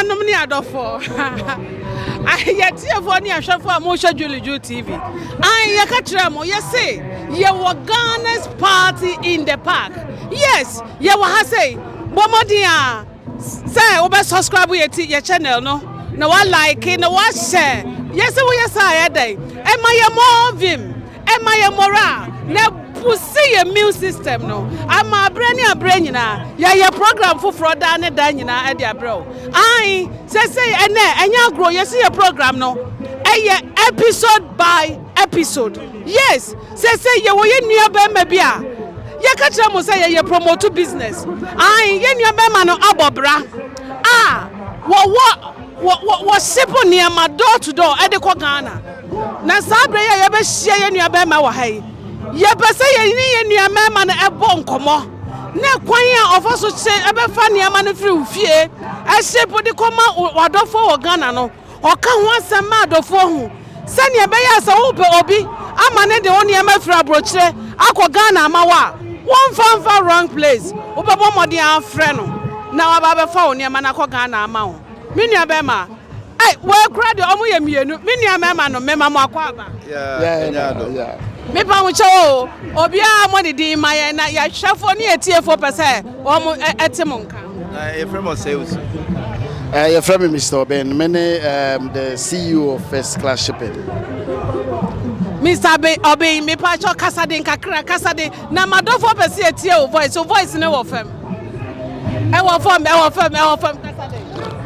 Nuanom ni adofo. Yet you for near shop for Mosha Juu TV. Yakatramo, yes, say, ye were Ghana's party in the park. Yes, ye were say, Bomodia. Say, over subscribe to your channel, no? No one like it, no one share. Yes, we are say, am I a more vim? Am I a moral? Now, pussy a meal system, no? I'm a brain na. Yeah, program for fraud and Danina at your bro. I say, and you grow, you see a program, no? Episode by episode. Yes, say, you were near Bemabia. Yakatramo say, you promote business. I, you Bema no abobra. What simple near my door to door at the Ghana. Na sabre ya be share nua be ma wa hai ye pese ye ni nua me ma na ebo nkomo na kwan a ofoso che e be fa nua ma no firi ufie e shepo di koma wadofo wo Ghana no o ka ho asem ma adofo hu se ne be ya sa wo pe obi ama ne de woni ma firi abrochire akọ Ghana ma wa won fa wrong place wo be bomodi afre no na wa ba be fa woni ma na akọ Ghana ma wo me nua be ma we crowd omo ye mienu me nua mema no mema mo akwaba yeah me pa mo cho obi a mo didi ma ye na ya hwefo ne etiefo pese omo etimo nka your friend was sales your friend Mr. Ben many the CEO of First Class Shipping. Mr. Obey me pa cho kasade nkakra kasade na madofo pese etie o voice ne wo fam e wo fam kasade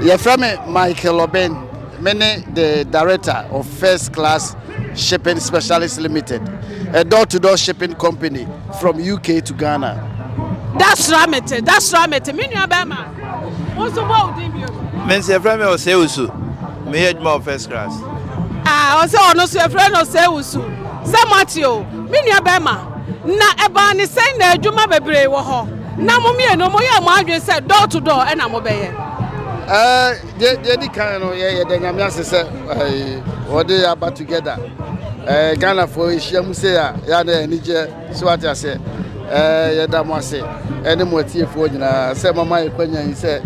your friend Michael Oben Many the director of First Class Shipping Specialist Limited, a door-to-door shipping company from UK to Ghana. That's right. Me nua bema. What's about him? Men say friend me o say usu. Me head more First Class. O say ono so friend o say usu. Say Matthew, me nua bema. Na eba ni say na adwuma bebre wo ho. Na mo me no mo ya mo adwen say door-to-door e na mo beye. The kind of the Nyamias say, what they are together. Ghana for Shamusea, Yana Niger, so what I say, Yadamase, any more tea for you. Say, Mamma, when you say,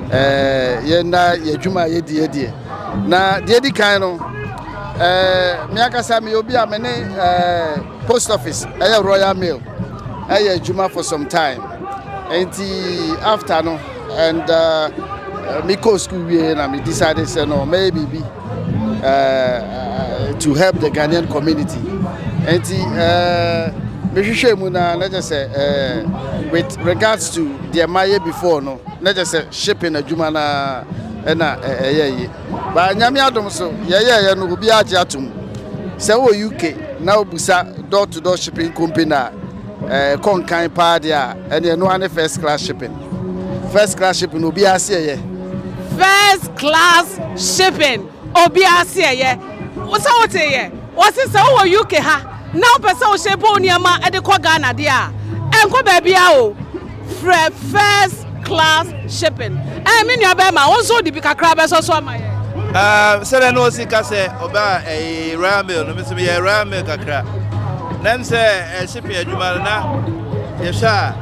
Yena, Yajuma, Yedi. Now, the kind of Miaka Sami Obia Mene post office, a Royal Mail, a Juma for some time. And after no, and Miko school and I decided say no maybe to help the Ghanaian community. And let's just say with regards to the Maya before no, let's just say shipping a Jumana but Nyami Adam so no be ajatum. So UK now busa door-to-door shipping company Konkan Padia and you know First Class Shipping. First Class Shipping will be here. First Class Shipping obiase ye what's out here what's it so UK ha now person shape on yama e de ko Ghana dia enko ba bia o First Class Shipping me nua be ma won so di bi kakra be so ma ye se no sika se oba Royal Mail no me se ye Royal Mail kakra nem se shipping adwuma na ye sha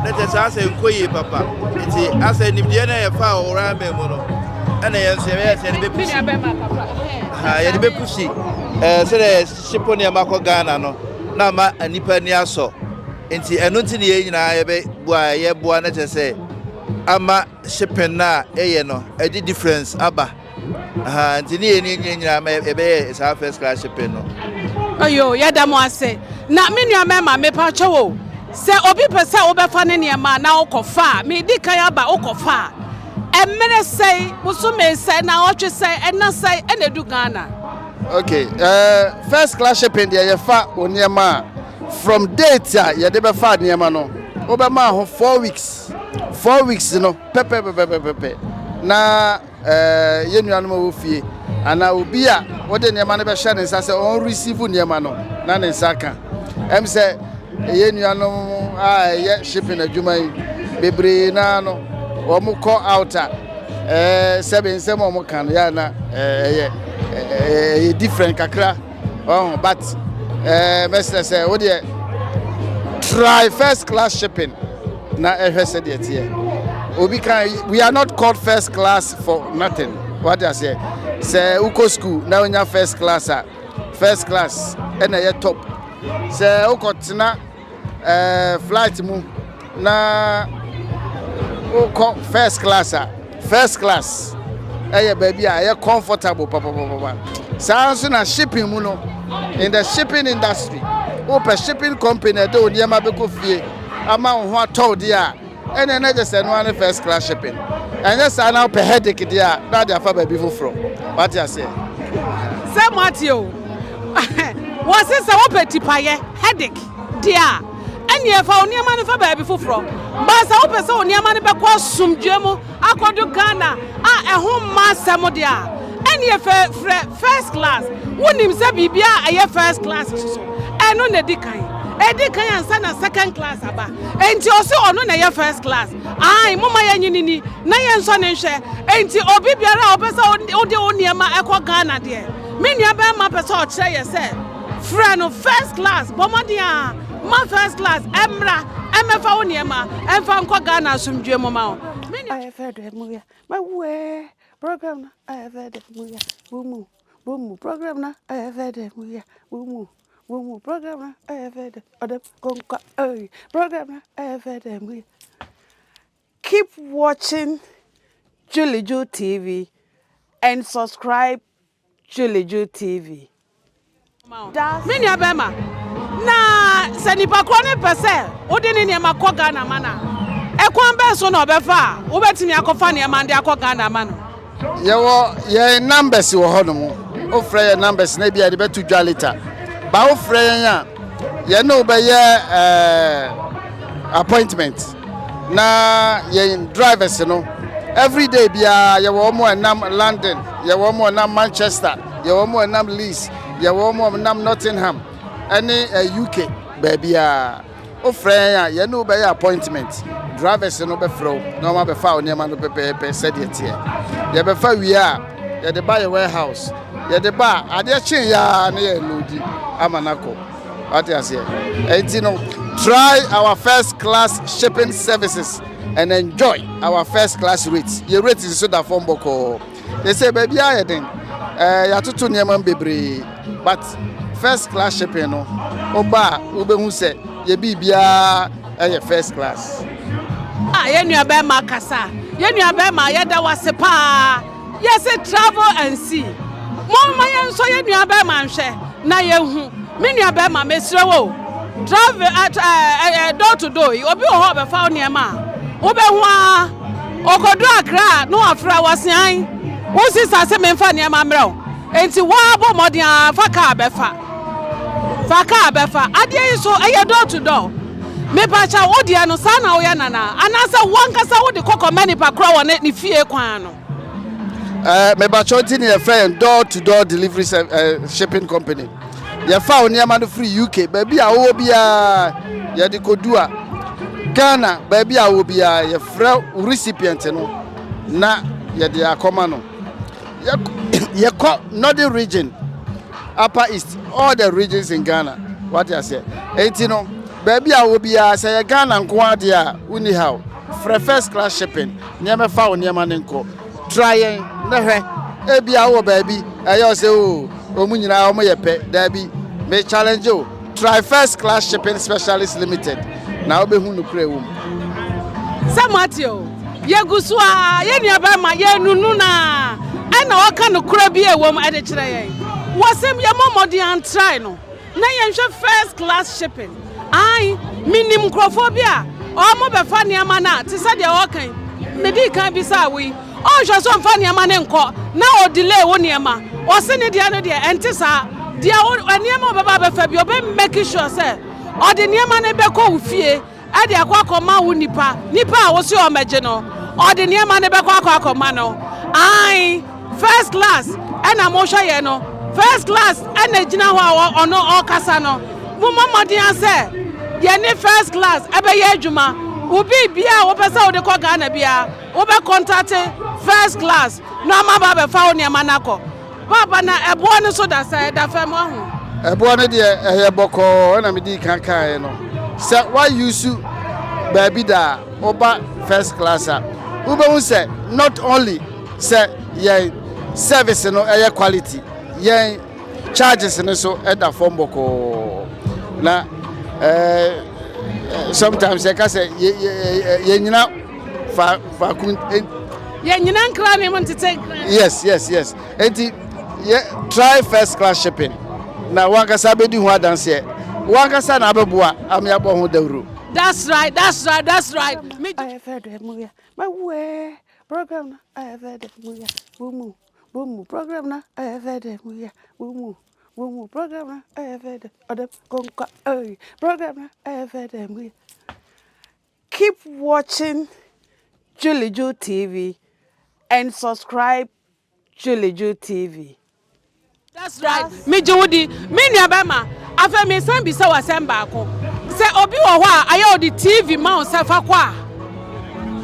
let us say nkoyi papa iti asa nimdie na ye fa ora me mo no ana ye se ye be pushi ye be pushi se the shiponi amako Ghana no na ma anipa ni aso enti eno nti ne ye nyina ye be bua na say ama shipping na eye no e di difference aba enti ne ye nyina ma e be sa First Class Shipping no ayo ye da mo ase na me nua me ma me pa chowo se obi pese obefa ne niema na okofa me di kan aba okofa emere sei muso me sei na otwe sei ena sei ena du Ghana. Okay, First Class Shipping there fa oniema from date ya de be fa niema no obema ho 4 weeks no pepe na ye nuanu wo fie ana obi a wo de niema no be hye ne nsa se on receive niema no na ne nsa ka em se ye nuanu ye shipping adwuma bebre na no wo mo call outer seven sem mo kan ya na different kakra but Mr. say wo de try First Class Shipping na ehwese de tie we are not called first class for nothing. What I say? Say uko school now in your first class and a top. Say uko tina flight mu na uko first class. Hey baby, are comfortable, papa. Sounds na shipping muno in the shipping industry. Open shipping company do niema be ko fie. Ama ho told dia. And then just one first class shipping. And just now per headache dia. That dia fa baby fufro. What you say? Say Matthew. Was it so petipaye headache dia? And ye fa oniema no fa baby fufro. Ba sa open so oniema no be kwa sumdwemu akodo Ghana ehun masemo dia. And ye first class. Wonim say bibia aye first class so. Eno na dikan. Edikan ansa na second class aba. Enti o se ono na ye first class. Ai mama ya nyinini na ye nso ne hwe. Enti obi biara obesa ode oniema ekọ Ghana de. Me nua ba ma pese o kire ye se. Friend first class. Bomodia ma first class emra emefa oniema emfa nkọ Ghana sumdwe mama o. Me nua I fed mu ya. Ma we program na I fed mu ya. Bumu program na I fed mu ya. Bumu program na I fed other conquer program na I fed mu. Keep watching Juu TV and subscribe Juu TV. Many abema na senipa kro ne pese odi ne niam akọ Ghana mana ekwan be so na obefa obetimi akọfa ne mande akọ Ghana mana ye numbers wo ho no mo o frɛ ye numbers na bia de betu dwa later ba o frɛ ye ye no be ye appointment na ye drivers no every day bia ye wo mo nam London ye wo mo nam Manchester ye wo mo nam Leeds ye wo mo nam Nottingham any UK baby o frɛ ye no be ye appointment drivers no be fro no ma be fa o niam no pepe said it here ye be fa wi a ye de buy a warehouse ye de ba ade chin ya na ye lodi amanako what you say and you know try our first class shipping services and enjoy our first class rates your rate is so that form boko they say baby I den ya tutu niam bebre but first class shipping no oba obehu se ye bibia first class ye nua be ma kasa ye nua be ma ye da wase pa ye say travel and see mo ma ye nso ye nua be ma nhwe na ye hu me nua be ma mesrewo travel at door to door obi ho be fa oni ma wo be hu a okodo Accra no afra wasian wo sisa se me fa ne ma mrew enti wa bo modin fa ka be fa ade so eye door to door me pacha odia no sana oya nana anasa wankasa wo de kokomani pa kro wona ni fie kwan no me pacha tin ye friend door to door delivery shipping company ye fa oniama no free UK baby a wo bia ye de kodua Ghana baby a wo bia ye fra recipient no na ye de akoma no ye call northern region upper east all the regions in Ghana what you say 18 no baby a wo bia say Ghana nko ade a uni how for first class shipping niam fa oniama nko try na hwe e bia wo baby ayo say o munyina o mo yepe dabi me challenge you try first class shipping specialist limited na obehu no kra wom Samatio ye gusua ye nua ba ma ye nunu na na o ka no kra bi e wom ade kire ye wasem ye momodi an try no na ye hwe first class shipping ai minim crofobia o mo be fa niama na ti se de o kan me di kan bi sa wi o hwe so fa niama ne nko na o delay wo niama o se ne dia no de enti sa dia o niama baba be fa bi o be make sure say o de niama ne be ko ufie ade akwa wo nipa a wo se o meje no o de niama ne be ko akwa no ai first class na mo hwe ye no first class na gina ho ono o kasa no mo mamodin ase ye ni first class ebe ye adwuma obi bia wo pesa wo de ko Ghana bia wo be contact first class no ma ba be fa wo niama nako baba na ebo ne so da say da fam ho ebo ne de ehye boko na me di kankan no se why use baby da oba first class who say not only say yeah service no air quality yeah charges and so at the form boko na sometimes I can say you know for yes and yeah try first class shipping na wakasa be di ho dance wakasa na abeboa am ya bo ho dawru. That's right. Me I have heard them muya. My way program I have heard them muya. Boom program na I have heard them muya. Boom program na I have heard them conquer program na I have heard them muya. Keep watching Juu TV and subscribe Juu TV. That's right. Me Judi, me nyabema. Afa me san bi se wasem baako. Se obi wo ho a aye the TV ma onse fa kwa.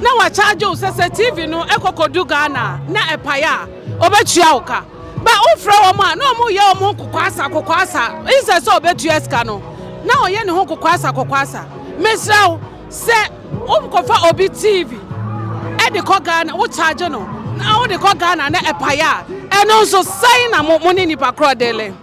Na wa charge o se TV no ekokodu Ghana na epaya obetua oka. Ba ofra wo ma na omo ye omo kokwasa. Ise se obetua ska no. Na oye ne ho kokwasa. Mesrawo se omkofa obi TV. E de ko Ghana wo charge no. Na wo de ko Ghana na epaya. And also sign a money ni pakro dele.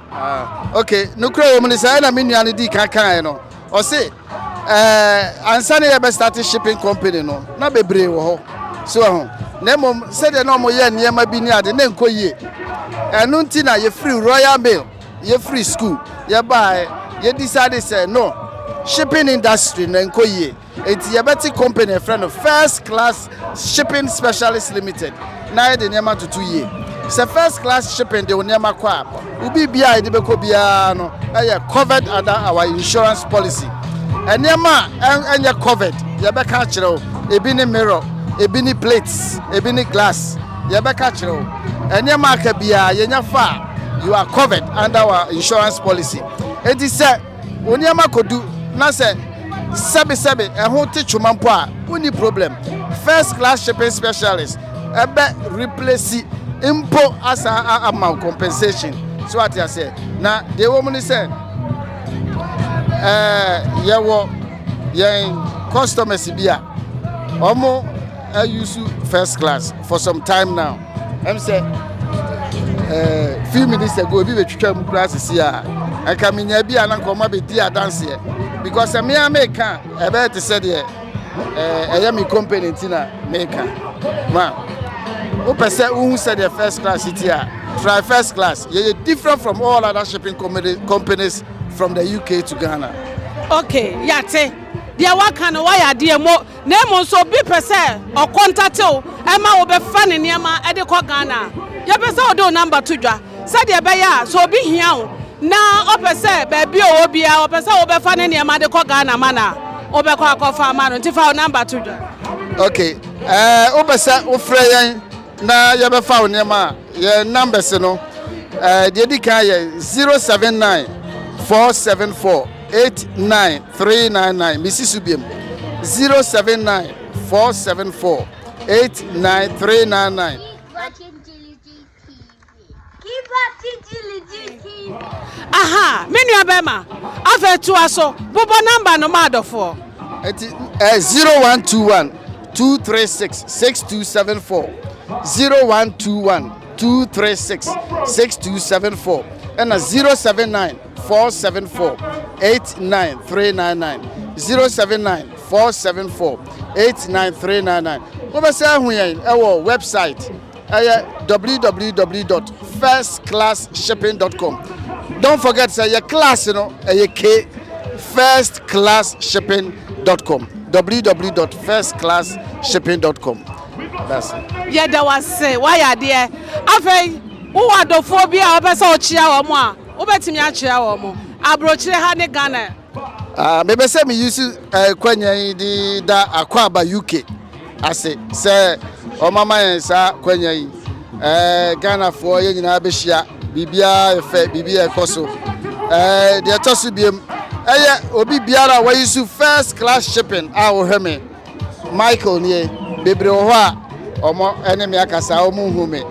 Okay, no kro mo ni say na me nuane di kan no. O say ansa na be start shipping company no. Na bebre wo ho. So ho. Na mom say de no mo ye niema bi ni ade na nkoyie. Enu nti na ye free Royal Mail, ye free school. Ye buy, ye decide say no. Shipping industry na nkoyie. Enti ye beti company friend of First Class Shipping Specialist Limited. Na ye de niema to 2 years. It's first class shipping de onyama kwa ubi bia ide beko bia no covered under our insurance policy enyama enye covered ye beka kire o ebi ni mirror ebi ni plates ebi ni glass ye beka kire o enyama ka bia ye nya fa you are covered under our insurance policy enti se onyama kodu na se sebe ho te chuma mpo a uni problem first class shipping specialist ebe replace impo as a amount compensation. So what I say. Now the woman say customers bia omo use first class for some time now. I'm say few minutes ago bi betwitwa mu class here. I can minya bia na nkoma be di dance here because me American e be te say there me company tina maker. Man Opese who said the first class it here. Try first class. You're different from all other shipping companies from the UK to Ghana. Okay, yate. Dia waka no why ade mo na mo so bi pese o contact o e ma wo be fa ne niam e de ko Ghana. Ye pese o do number to dwa. Said de be ya so bi hia o na o pese ba bi o bia o pese o be fa ne niam de ko Ghana mana. O be ko akofa ma no ntifa o number to dwa. Okay. O pese o frɛ yan na ya be fa onema ye numbers no de di kan ye 079 474 89399 Mrs. Subiem 079 474 89399. Aha, menu abema afa tu aso bobo number no madofo 0121 236 6274 0121 236 6274 and 079 474 89399 079 474 89399. Over say our website www.firstclassshipping.com. Don't forget say your class K firstclassshipping.com www.firstclassshipping.com. That's it. Yeah, that was say why are there afei who are the phobia obese ochia wo mo a obetimi achia wo mo abrochire ha ne Ghana maybe say me use kwanya di da akwaba UK ase say o mama yen sa kwanya yi Ghana for ye nyina be hia bibia efe bibia ekoso de tosu biem obi biara we use first class shipping a wo hweme Michael nie bebre ho a omo enemi akasa omo hume